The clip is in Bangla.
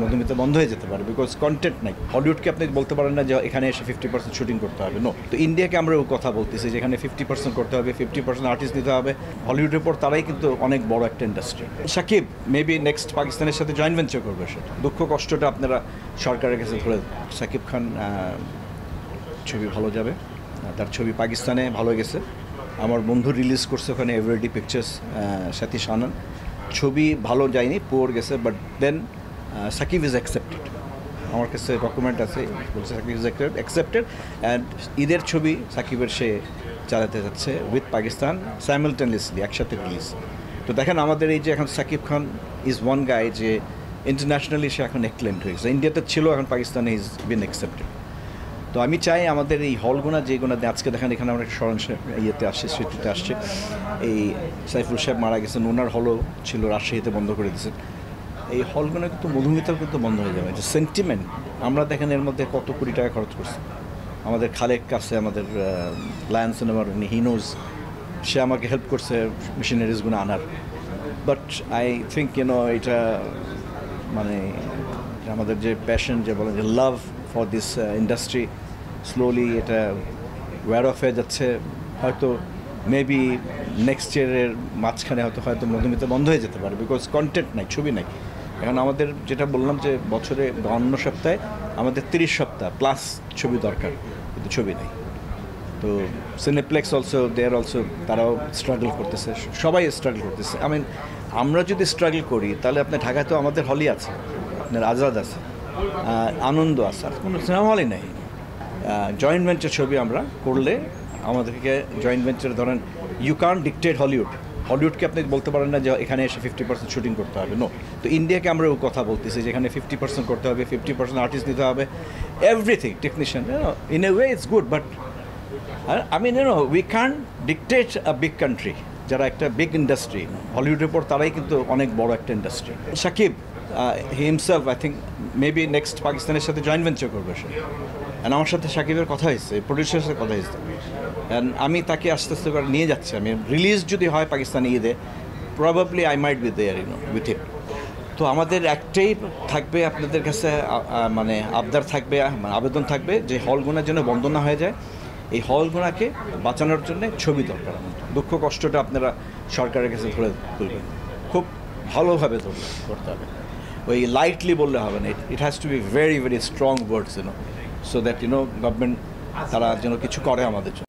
মধুমিতা বন্ধ হয়ে যেতে পারে বিকজ কন্টেন্ট নাই। হলিউডকে আপনি বলতে পারেন না যে এখানে এসে 50% শুটিং করতে হবে, নো। তো ইন্ডিয়াকে আমরা কথা বলতেছি যে এখানে 50% করতে হবে, 50% আর্টিস্ট দিতে হবে। হলিউডের পর তারাই কিন্তু অনেক বড় একটা ইন্ডাস্ট্রি। সাকিব মেবি নেক্সট পাকিস্তানের সাথে জয়েন্ট ভেঞ্চার করবে, সেটা দুঃখ কষ্টটা আপনারা সরকারের কাছে ধরে। সাকিব খান ছবি ভালো যাবে, তার ছবি পাকিস্তানে ভালো গেছে। আমার বন্ধু রিলিজ করছে ওখানে এভারডি পিকচার্স, সাথী সানান। ছবি ভালো যায়নি, পুয়ার গেছে, but then Shakib is accepted. আমার কাছে ডকুমেন্ট আছে, বলছে সাকিব ইজ অ্যাকসেপ্টেড অ্যান্ড ঈদের ছবি সাকিবের সে চালাতে যাচ্ছে উইথ পাকিস্তান সাইমালটেনিয়াসলি, একসাথে রিলিজ। তো দেখেন আমাদের এই যে এখন সাকিব খান ইজ ওয়ান গাই যে ইন্টারন্যাশনালি সে এখন এক্লেমড হয়ে গেছে। ইন্ডিয়াতে ছিল, এখন পাকিস্তানে ইজ বিন অ্যাকসেপ্টেড। তো আমি চাই আমাদের এই হলগুনা যেগুলো আজকে দেখেন এখানে আমরা স্মরণ ইয়েতে আসছে, স্মৃতিতে আসছে, এই সাইফুল সাহেব মারা গেছেন, ওনার হলও ছিল রাজশাহীতে বন্ধ করে দিয়েছেন। এই হলগুলো কিন্তু মধুমিতার কিন্তু বন্ধ হয়ে যাবে। যে সেন্টিমেন্ট আমরা দেখেন এর মধ্যে কত কোটি টাকা খরচ করছি। আমাদের খালেক কাছে, আমাদের লায়ন সিনেমার হিনোজ, সে আমাকে হেল্প করছে মেশিনারিজগুলো আনার। বাট আই থিঙ্ক এটা মানে আমাদের যে প্যাশন, যে বলেন যে love for this industry, slowly এটা ওয়্যার অফ হয়ে যাচ্ছে। হয়তো মেবি নেক্সট ইয়ারের মাঝখানে হয়তো মধুমিতা বন্ধ হয়ে যেতে পারে বিকজ কন্টেন্ট নাই, ছবি নাই। এখন আমাদের যেটা বললাম যে বছরে 52 সপ্তাহে আমাদের 30 সপ্তাহ প্লাস ছবি দরকার, কিন্তু ছবি নেই। তো সিনেপ্লেক্স অলসো দেয়ার অলসো, তারাও স্ট্রাগল করতেছে, সবাই স্ট্রাগল করতেছে। আমরা যদি স্ট্রাগল করি তাহলে আপনার ঢাকায় তো আমাদের হলই আছে, আপনার আজাদ আছে, আনন্দ আছে, আর কোনো সিনেমা হলই নেই। জয়েন্ট ভেঞ্চার ছবি আমরা করলে আমাদেরকে জয়েন্ট ভেঞ্চার ধরেন, ইউ কান্ট ডিকটেট হলিউডকে আপনি বলতে পারেন না যে এখানে এসে 50% শুটিং করতে হবে, নো। তো ইন্ডিয়াকে আমরা কথা বলতেছি যে এখানে 50% করতে হবে, 50% আর্টিস্ট দিতে হবে, everything, technician. In a way it's good, but we can dictate a big country, যারা একটা বিগ ইন্ডাস্ট্রি। হলিউডের পর তারাই কিন্তু অনেক বড় একটা industry. Shakib himself I think maybe next পাকিস্তানের সাথে জয়েন্ট ভেঞ্চার করবে সে। অ্যান্ড আমার সাথে সাকিবের কথা হয়েছে, প্রডিউসারের সাথে কথা হয়েছে, অ্যান্ড আমি তাকে আস্তে আস্তে করে নিয়ে যাচ্ছি। আমি রিলিজ যদি হয় পাকিস্তানি ঈদে, probably I might be there with him. তো আমাদের একটাই থাকবে আপনাদের কাছে, মানে আবদার থাকবে, মানে আবেদন থাকবে যে হলগুনার জন্য বন্ধ না হয়ে যায়। এই হলগুনাকে বাঁচানোর জন্য ছবি দরকার। দুঃখ কষ্টটা আপনারা সরকারের কাছে ধরে তুলবেন, খুব ভালোভাবে করতে হবে। ওই লাইটলি বললে হবে না, it has to be very very strong words, so that government তারা যেন কিছু করে আমাদের জন্য।